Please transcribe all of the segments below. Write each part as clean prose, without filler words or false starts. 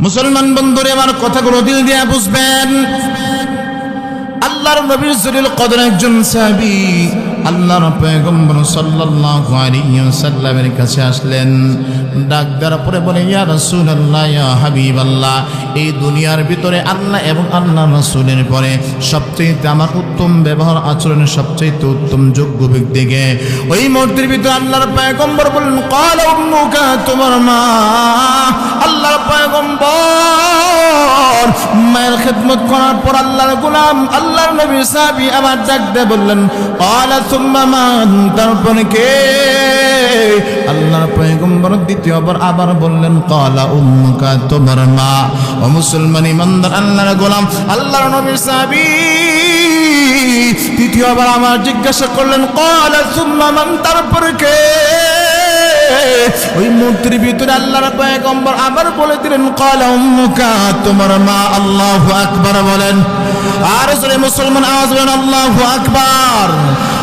মুসলমান বন্ধুরে আমার কথাগুলো দিল দিয়ে বুঝবেন। আল্লাহর নবীর জলিল কদর একজন সাহাবী আল্লাহর পয়গম্বর সাল্লাল্লাহু আলাইহি ওয়াসাল্লামের কাছে আসলেন। ডাক দেওয়ার পরে বলে, ইয়া রাসূলুল্লাহ, ইয়া হাবিবাল্লাহ, এই দুনিয়ার ভিতরে আল্লাহ এবং আল্লাহর রাসূলের পরে সবচেয়ে আমার উত্তম ব্যবহার আচরণের সবচেয়ে উত্তম যোগ্য ব্যক্তিকে। ওই মুহূর্তের ভিতরে আল্লাহর পয়গম্বর বললেন, ক্বালা উম্মুকা, তোমার মা। আল্লাহর পয়গম্বর মায়ের খেদমত করার পর আল্লাহর গোলাম আল্লাহর নবী সাহাবী আবার ডাক দিয়ে বললেন, ক্বালা সুম্মা মান, তারপরে কে? আল্লাহর পয়গম্বর দ্বিতীয়বার আবার বললেন, ক্বালা উম্মুকা, তোমার মা। ও মুসলমান ইমানদার আল্লাহর গোলাম আল্লাহর নবী সাহাবী তৃতীয়বার আমার জিজ্ঞাসা করলেন, ক্বালা সুম্মা মান, তারপরে কে? ওই মুহূর্তের ভিতরে আল্লাহর পয়গম্বর আবার বলে দিলেন, ক্বালা উম্মুকা, তোমার মা। আল্লাহু আকবার বলেন। আর জোরে মুসলমান আওয়াজ বলেন, আল্লাহু আকবার।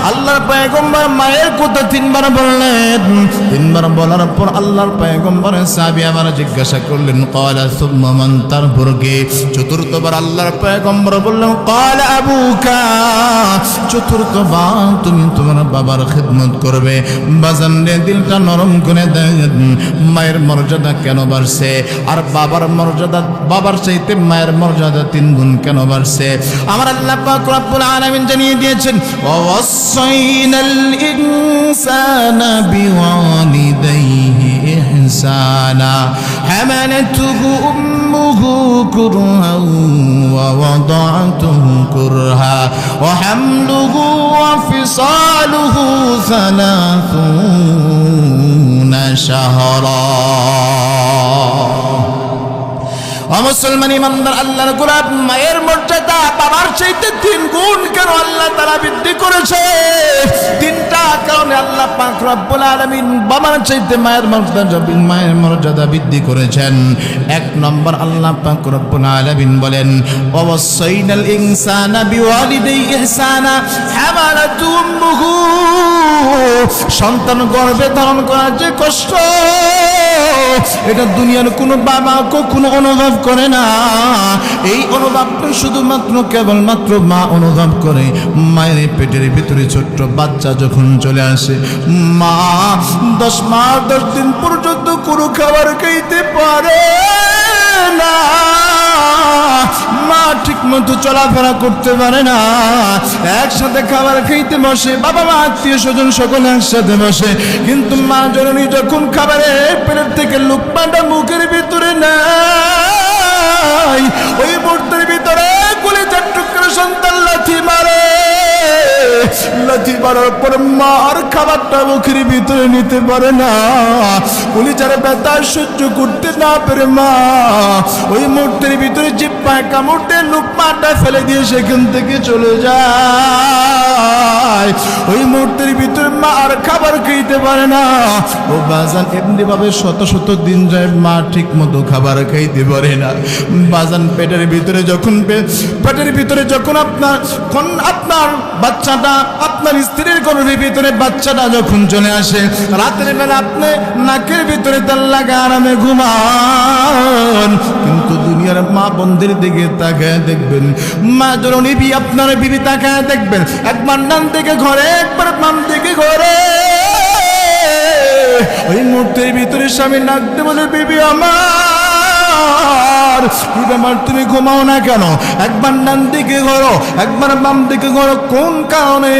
আল্লাহর পয়গম্বর মায়ের কথা তিনবার বললেন। তিনবার বলার পর আল্লাহর পয়গম্বরের সাহাবী আবার জিজ্ঞাসা করলেন, ক্বালা সুম্মা মান, তারপর কে? চতুর্থবার আল্লাহর পয়গম্বর বললেন, ক্বালা আবুকা, চতুর্থবার তুমি তোমার বাবার খেদমত করবে। বাজান রে, দিলটা নরম করে দেন। মায়ের মর্যাদা কেন বাড়ছে? আর বাবার মর্যাদা, বাবার চাইতে মায়ের মর্যাদা 3 গুণ কেন বাড়ছে? আমার আল্লাহ পাক রব্বুল আলামিন জানিয়ে দিয়েছেন, ওয়াসাইনাল ইনসানা বিওয়ালিদাইহি ইহসানা হামালাতুহু উম্মুহু কুরহান ওয়া ওয়াদা'তুহু কুরহা ওয়া হামলুহু ওয়া ফিসালুহু 30 শাহরা। মুসলমান ইমানদার আল্লাহর গোলাম, মায়ের মর্যাদা বাবার চাইতে 3 গুণ কেন আল্লাহ তাআলা বৃদ্ধি করেছে? 3টা কারণে আল্লাহ পাক রব্বুল আলামিন বাবার চাইতে মায়ের মর্যাদা বৃদ্ধি করেছেন। 1 নম্বর আল্লাহ পাক রব্বুল আলামিন বলেন, ওয়াসাইনাল ইনসানা বিওয়ালিদাইহি ইহসানা হামালাতু উম্মুহু, সন্তান গর্ভে ধারণ করার যে কষ্ট, এটা দুনিয়ার কোনো বাবা কখনো অনুভব করে না। এই অনুভবটা শুধুমাত্র কেবলমাত্র মা অনুভব করে। মায়ের পেটের ভিতরে ছোট্ট বাচ্চা যখন চলে আসে, মা 10 মাস 10 দিন পর্যন্ত কোনো খাবার খাইতে পারে না। মা ঠিক মতো চলাফেরা করতে পারে না। একসাথে খাবার খাইতে বসে, বাবা মা আত্মীয় স্বজন সকলে একসাথে বসে, কিন্তু মা জননী যখন খাবারের পেটের থেকে লুকমাটা মুখের ভিতরে নাই, ওই মুহূর্তের ভিতরে কলিজার টুকরা সন্তান লাথি মারে। লাথি মারার পর মা আর খাবারটা মুখের ভিতরে নিতে পারে না। কলিজার ব্যথা সহ্য করতে না পেরে মা ওই মুহূর্তের ভিতরে জিহ্বায় কামড় দিয়ে লুকমাটা ফেলে দিয়ে সেখান থেকে চলে যায়। ওই মুহূর্তের ভিতরে মা আর খাবার খাইতে পারে না। ও বাজান, এমনি ভাবে শত শত দিন যায়, মা ঠিক মতো খাবার খাইতে পারে না। বাজান, পেটের ভিতরে যখন আপনার বাচ্চাটা, আপনার স্ত্রীর গর্ভের ভিতরে বাচ্চাটা যখন চলে আসে, রাতের বেলা আপনি নাকের ভিতরে তেল লাগা আরামে ঘুমান, কিন্তু দুনিয়ার মা বন্ধের দিকে তাকায় দেখবেন, মা জননী আপনার বিবি তাকায় দেখবেন, একবার ডান দিকে ঘরে, একবার বাম দিকে ঘরে। ওই মুহূর্তের ভিতরে স্বামী ডাকতে বলে, বিবি আমার, তুমি ঘুমাও না কেন? একবার ডান দিকে ঘোরো, একবার বাম দিকে ঘোরো, কোন কারণে?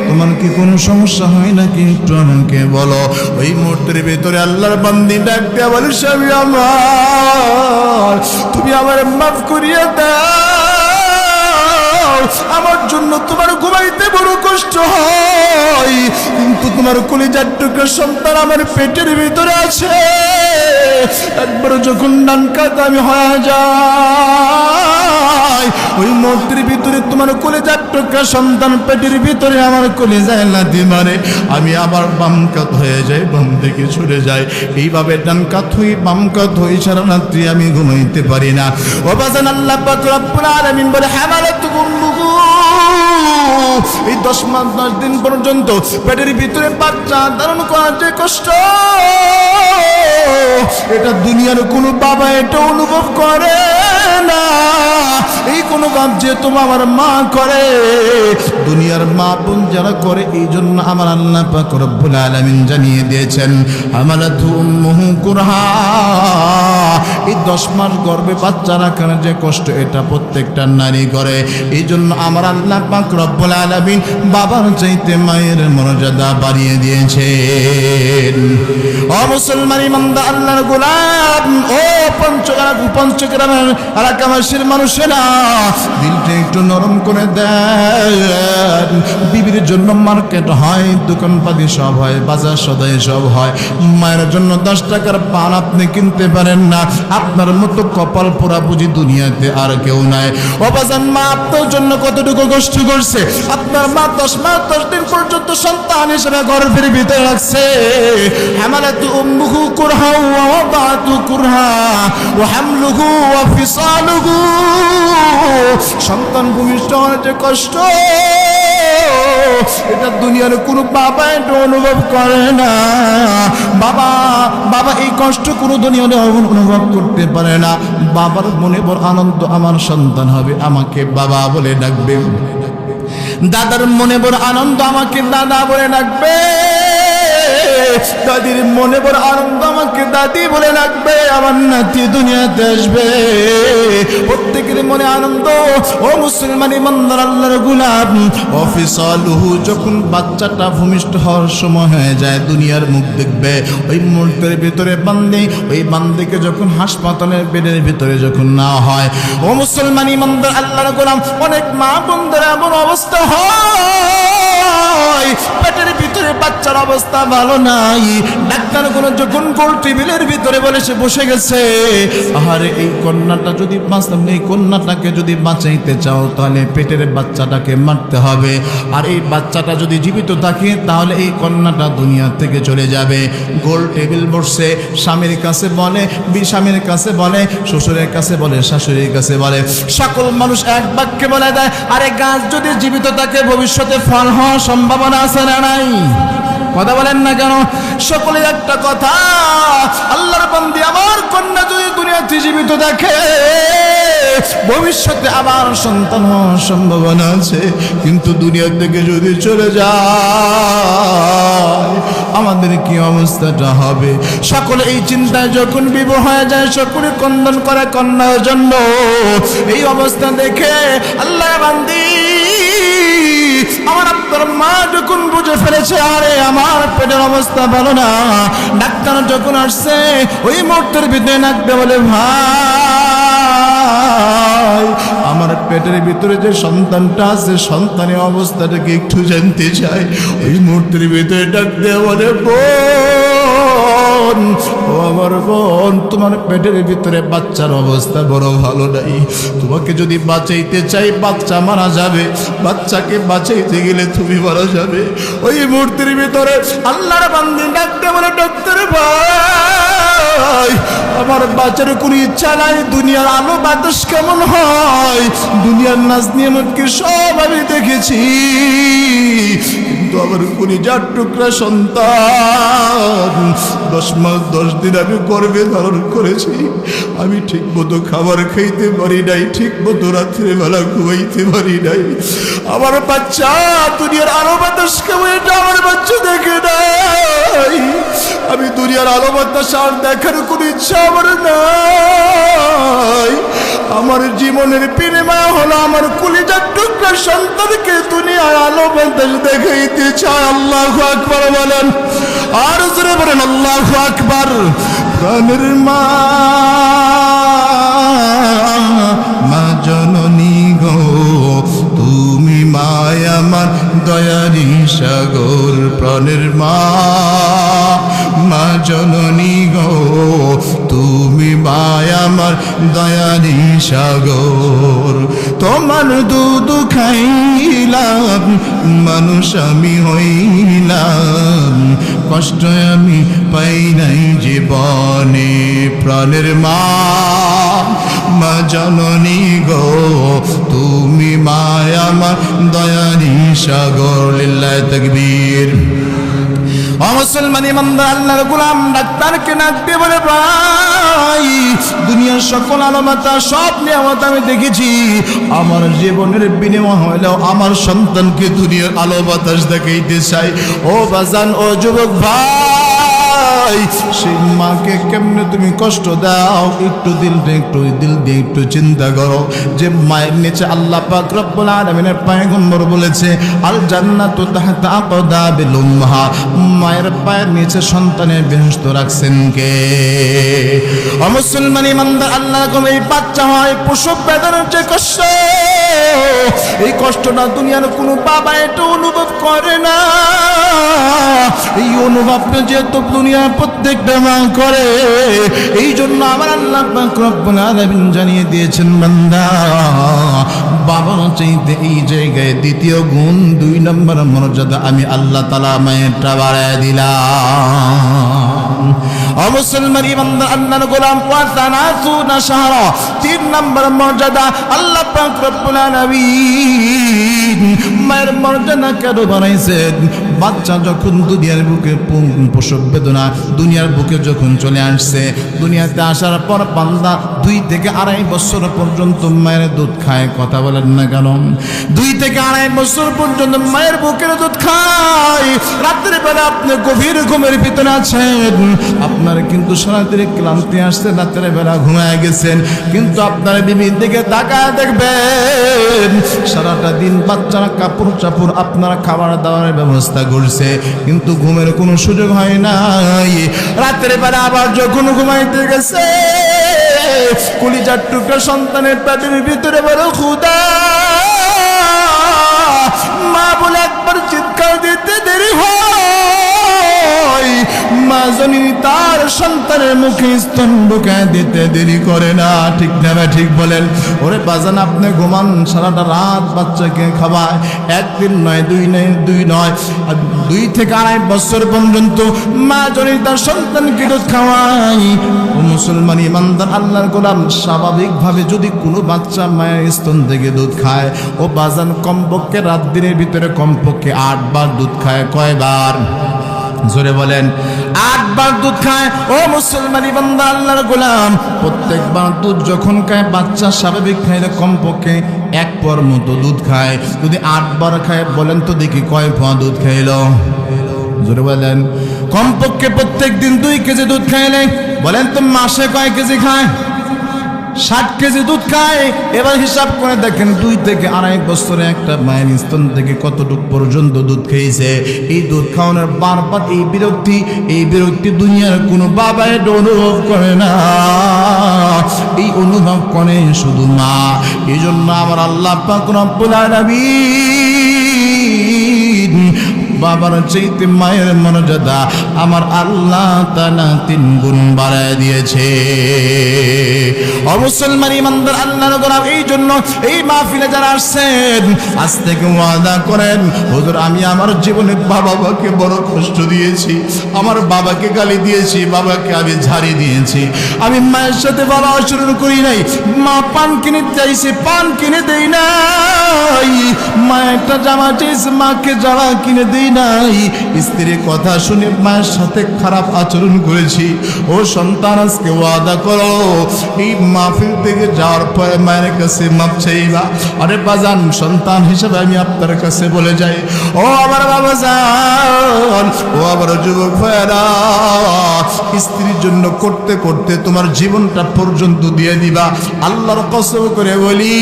তোমার কি কোনো সমস্যা হয় নাকি? একটু আমাকে বলো। ওই মুহূর্তের ভিতরে আল্লাহর বান্দি ডাক দেয়া বলে, স্বামী আমার, তুমি আমার মাফ করিয়ে দাও। আমার জন্য তোমার ঘুমাইতে বড় কষ্ট হয়, কিন্তু তোমার কলিজার টুকরা সন্তান আমার পেটের ভিতরে আছে। একবার যখন ডান কাত আমি হয়ে যায়, ওই মুহূর্তের ভিতরে তোমার কলিজার টুকরা সন্তান পেটের ভিতরে আমার কলিজায় লাথি মারে, আমি আবার বাম কাত হয়ে যাই, বাম থেকে ছুটে যায়। এইভাবে ডান কাত হই বাম কাত হই, সারা রাত্রি আমি ঘুমাইতে পারি না। ও বাজান, আল্লাহ পাক রব্বুল আলামিন বলে, হামালাতুহু উম্মুহু এই 10 মাস 10 দিন পর্যন্ত পেটের ভিতরে বাচ্চা ধারণ করার যে কষ্ট, এটা দুনিয়ার কোনো বাবা এটা অনুভব করে না। এই কোনো কাজ যেহেতু আমার মা করে, দুনিয়ার মা বোন যারা করে, এই জন্য আমার আল্লাহ পাক রব্বুল আলামিন জানিয়ে দিয়েছেন হামালাতু উম্মুহু কুরহা। এই 10 মাস গর্ভে বাচ্চা রাখার যে কষ্ট, এটা প্রত্যেকটা নারী করে। এই জন্য আমার আল্লাহ পাক রব্বুল আলামিন বাবার চাইতে মায়ের মর্যাদা বাড়িয়ে দিয়েছেন। ও মুসলমান ইমানদার আল্লাহর গোলাম, ও পঞ্চগ্রামের এলাকাবাসীর মানুষেরা, দিলটা একটু নরম করে দেন। বিবির জন্য মার্কেট হয়, দোকানপাতি সব হয়, বাজার সদাই সব হয়। মায়ের জন্য 10 টাকার পান আপনি কিনতে পারেন না। আপনার মতো কপাল পোড়া বুঝি দুনিয়াতে আর কেউ নাই। ও বাজান, মা আপনার জন্য কতটুকু কষ্ট করছে। আপনার মা 10 মাস 10 দিন পর্যন্ত সন্তান হিসেবে গর্ভের ভিতরে রাখছে। হামালাতু উম্মুহু কুরহা ওয়া ওয়াদাতু কুরহা ওয়া হামলুহু ওয়া ফিসালুহু। সন্তান ভূমিষ্ঠ হওয়ার যে কষ্ট, এটা দুনিয়ার কোনো বাবা এটা অনুভব করে না। বাবা এই কষ্ট কোনো দুনিয়ার অনুভব করতে পারে না। বাবার মনে বড় আনন্দ, আমার সন্তান হবে, আমাকে বাবা বলে ডাকবে। দাদার মনে বড় আনন্দ, আমাকে দাদা বলে ডাকবে। দাদির মনে বড় আনন্দ, আমাকে দাদি বলে ডাকবে। আমার নাতি দুনিয়াতে আসবে, প্রত্যেকের মনে আনন্দ। ও মুসলমান ইমানদার আল্লাহর গোলাম, অফিসালুহু, যখন বাচ্চাটা ভূমিষ্ঠ হওয়ার সময় হয়ে যায়, দুনিয়ার মুখ দেখবে, ওই মুহূর্তের ভিতরে ওই বান্দিকে যখন হাসপাতালের বেডের ভিতরে যখন না হয়, ও মুসলমান ইমানদার আল্লাহর গোলাম, অনেক মা বোনদের এমন অবস্থা হয়, পেটের ভিতরে বাচ্চার অবস্থা ভালো নাই। ডাক্তার কোনো যখন গোল টেবিলের ভিতরে বলে সে বসে গেছে, আরে এই কন্যাটাকে যদি বাঁচাইতে চাও, তাহলে পেটের বাচ্চাটাকে মারতে হবে। আর এই বাচ্চাটা যদি জীবিত থাকে, তাহলে এই কন্যাটা দুনিয়া থেকে চলে যাবে। গোল টেবিল বসছে, স্বামীর কাছে বলে, স্বামীর কাছে বলে, শ্বশুরের কাছে বলে, শাশুড়ির কাছে বলে, সকল মানুষ এক বাক্যে বলে দেয়, আরে গাছ যদি জীবিত থাকে ভবিষ্যতে ফল হওয়ার সম্ভাবনা আছে না নাই? কথা বলেন না কেন? সকলের একটা কথা, আল্লাহর বান্দি, আমার কন্যা যদি দুনিয়াতে জীবিত থাকে, ভবিষ্যতে আবার সন্তান হওয়ার সম্ভাবনা আছে। কিন্তু দুনিয়া থেকে যদি চলে যায়, আমাদের কি অবস্থাটা হবে? সকলে এই চিন্তায় যখন বিভোর হয়ে যায়, সকলে ক্রন্দন করে কন্যার জন্য। এই অবস্থা দেখে আল্লাহ বান্দি, আমার আপনার মা যখন বুঝে ফেলেছে, আরে আমার পেটের অবস্থা ভালো না, ডাক্তার যখন আসছে, ওই মুহূর্তের ভিতরে নাকতে বলে, ভাই, আমার পেটের ভিতরে যে সন্তানটা আছে, সন্তানের অবস্থাটাকে একটু জানতে চাই। ওই মুহূর্তের ভিতরে ডাক দিয়ে বলে, বোন, ও আমার বোন, তোমার পেটের ভিতরে বাচ্চার অবস্থা বড় ভালো নাই। তোমাকে যদি বাঁচাইতে চাই, বাচ্চা মারা যাবে। বাচ্চাকে বাঁচাইতে গেলে তুমি মারা যাবে। ওই মুহূর্তের ভিতরে আল্লাহর বান্দি ডাকতে বলে, ডাক্তার ভাই, আমার বাচ্চার কোনো ইচ্ছা নাই। দুনিয়ার আলো বাতাস কেমন হয়, দুনিয়ার নাচ নিয়ামতকে সব আমি দেখেছি, কিন্তু আমার কলিজার টুকরা সন্তান 10 মাস 10 দিন আমি গর্ভে ধারণ করেছি। আমি ঠিক মতো খাবার খাইতে পারি নাই, ঠিক মতো রাত্রে বেলা ঘুমাইতে পারি নাই। আমার বাচ্চা দুনিয়ার আলো বাতাস কেমন, এটা আমার বাচ্চা দেখে নাই। আমি দুনিয়ার আলো বাতাস আর দেখার কোনো ইচ্ছা আমার নাই। আমার জীবনের বিনিময় হলো আমার কলিজার টুকরা সন্তানকে দুনিয়ার আলো বাতাস দেখাইতে চায়। আল্লাহু আকবার বলেন, আর জোরে বলেন আল্লাহু আকবার। প্রাণের মা, মা জননী গো, তুমি মায় আমার দয়ারি সাগর। প্রাণের মা, মা জননী গো, তুমি মায় আমার দয়ারি সাগর। তোমার দুধ খাইলাম, মানুষ আমি হইলাম, কষ্ট আমি পাই নাই জীবনে। প্রাণের মা, মা জননী গো, তুমি মায় আমার দয়ারি সাগর। লিল্লাহি তাকবীর। ও মুসলমান ইমানদার আল্লাহর গোলাম ডাক্তারকে ডাক দিয়ে বলে, ভাই দুনিয়ার সকল আলামত সব নিয়ামত আমি দেখেছি, আমার জীবনের বিনিময় হলেও আমার সন্তানকে দুনিয়ার আলো বাতাস দেখাইতে চাই। ও বাজান, ও যুবক ভাই, সেই মাকে কেমনে তুমি কষ্ট দাও, একটু দিল দিয়ে একটু চিন্তা করো। যে মায়ের নিচে আল্লাহ পাক রব্বুল আলামিনের পয়গম্বর বলেছে, আল জান্নাতু তাহতা আকদাবিল উম্মাহাত, মায়ের পায়ের নিচে সন্তানের বেহেশত রাখছেন কে? ও মুসলমান ইমানদার আল্লাহর কোন এই বাচ্চা হয় প্রসব বেদনার যে কষ্ট, এই কষ্টটা দুনিয়ার কোনো বাবা এটা অনুভব করে না। এই অনুভবটা যেহেতু দুনিয়ার প্রত্যেকটা মা করে, এই জন্য আমার আল্লাহ পাক রব্বুল আলামিন জানিয়ে দিয়েছেন, বান্দা বাবার চাইতে এই জায়গায় দ্বিতীয় গুণ 2 নম্বর মর্যাদা আমি আল্লাহ তাআলা মায়েরটা বাড়ায় দিলাম। ও মুসলমান ইমানদার আল্লাহর গোলাম, ওয়া তানাসুনা শাহরা 3 নম্বর মর্যাদা আল্লাহ পাক রব্বুল আলামিন মায়ের মর্যাদা কেন বাড়াইছেন? বাচ্চা যখন দুনিয়ার বুকে প্রসব বেদনা দুনিয়ার বুকে যখন চলে আসছে, দুনিয়াতে আসার পর বান্দা 2 থেকে 2.5 বছর পর্যন্ত মায়ের দুধ খায়। কথা বলেন না কেন? 2 থেকে 2.5 বছর পর্যন্ত মায়ের বুকের দুধ খায়। রাত্রে বেলা আপনি গভীর ঘুমের ভিতরে আছেন, আপনার কিন্তু সারাদিনে ক্লান্তি আসছে, রাত্রে বেলা ঘুমায় গেছেন, কিন্তু আপনার বিবির দিকে তাকায় দেখবেন সারাটা দিন বাচ্চারা কাপড় চাপড় আপনারা খাবার দাবারের ব্যবস্থা করছে, কিন্তু ঘুমের কোনো সুযোগ হয় নাই। রাত্রে বেলা আবার যখন ঘুমাইতে গেছে, কলিজার টুকরা সন্তানের পেটের ভিতরে বড় ক্ষুধা, মা বলে একবার চিৎকার দিতে দেরি হয়, মা জননী তার সন্তানের মুখে স্তন ঢুকায় দিতে দেরি করে না। ঠিক না? ঠিক বলেন? ওরে বাজান, আপনি ঘুমান, সারাটা রাত বাচ্চাকে খাওয়ায়, 1 দিন নয় 2 নয় 2 থেকে 2.5 বছর পর্যন্ত মা জননী তার সন্তানকে দুধ খাওয়ায়। ও মুসলমান ইমানদার আল্লাহর গোলাম, স্বাভাবিকভাবে যদি কোনো বাচ্চা মায়ের স্তন থেকে দুধ খায়, ও বাজান কমপক্ষে রাত দিনের ভিতরে কমপক্ষে 8 বার দুধ খায়। কয়বার? জোরে বলেন। 8 বার দুধ খায়। ও মুসলমান ইমানদার আল্লাহর গোলাম, প্রত্যেকবার দুধ যখন খায় বাচ্চা স্বাভাবিক খাইলে কমপক্ষে 1 পোয়ার মতো দুধ খায়। যদি 8 বার খায়, বলেন তো দেখি কয় পোয়া দুধ খাইলো? জোরে বলেন। কমপক্ষে প্রত্যেক দিন 2 কেজি দুধ খাইলে বলেন তো মাসে কয় কেজি খায়? 60 কেজি দুধ খায়। এবার হিসাব করে দেখেন 2 থেকে 2.5 বছরে একটা মায়ের স্তন থেকে কতটুক পর্যন্ত দুধ খেয়েছে। এই দুধ খাওয়ানোর বারবার এই বিরক্তি দুনিয়ার কোনো বাবা এটা অনুভব করে না, এই অনুভব করে শুধু মা। এই জন্য আমার আল্লাহ পাক রব্বুল আলামিন বাবার চাইতে মায়ের মর্যাদা আমার আল্লাহ তাআলা 3 গুণ বাড়ায় দিয়েছে। ও মুসলমান ইমানদার আল্লাহর গোলাম, এই জন্য এই মাহফিলে যারা আসছেন আজ থেকে ওয়াদা করেন, হুজুর আমি আমার জীবনে বাবাকে বড় কষ্ট দিয়েছি, আমার বাবাকে গালি দিয়েছি, বাবাকে আমি ঝাড়ি দিয়েছি, আমি মায়ের সাথে ভালো আচরণ করি নাই, মা পান কিনে চাইছে পান কিনে দেই নাই, মা একটা জামা চাইছে মাকে জামা কিনে দেই নাই, স্ত্রীর কথা শুনে মায়ের সাথে খারাপ আচরণ করেছি। ও সন্তান, আজকে ওয়াদা করো এই মাহফিল থেকে যাওয়ার পরে মায়ের কাছে মাপ চাইবা। আরে বাজান, সন্তান হিসেবে আমি আপনার কাছে বলে যাই, ও আমার বাবা যান, ও আমার যুবক ভাইরা, স্ত্রীর জন্য করতে করতে তোমার জীবনটা পর্যন্ত দিয়ে দিবা। আল্লাহর কসম করে বলি,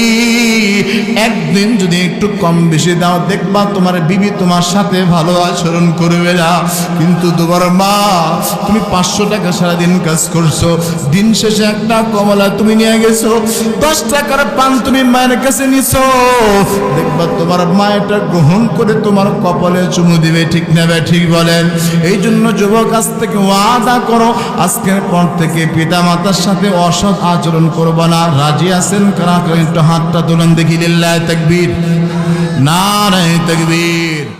একদিন যদি একটু কম বেশি দাও, দেখবা তোমার বিবি তোমার সাথে ভালো আচরণ করবে না। কিন্তু তোমার মা, তুমি 500 টাকা সারাদিন কাজ করছো, দিন শেষে একটা কমলা তুমি নিয়ে গেছো, 10 টাকার পান তুমি মায়ের কাছে নিছো, দেখবা তোমার মা এটা গ্রহণ করে তোমার কপালে চুমু দিবে। ঠিক না? ঠিক বলেন? এই জন্য যুবক, আজ থেকে ওয়াদা করো, আজকের পর থেকে পিতা মাতার সাথে অসৎ আচরণ করবা না। রাজি আছেন? কারা একটু হাতটা তুলেন দেখি। লিল্লাহি তাকবীর, নারায়ে তাকবীর।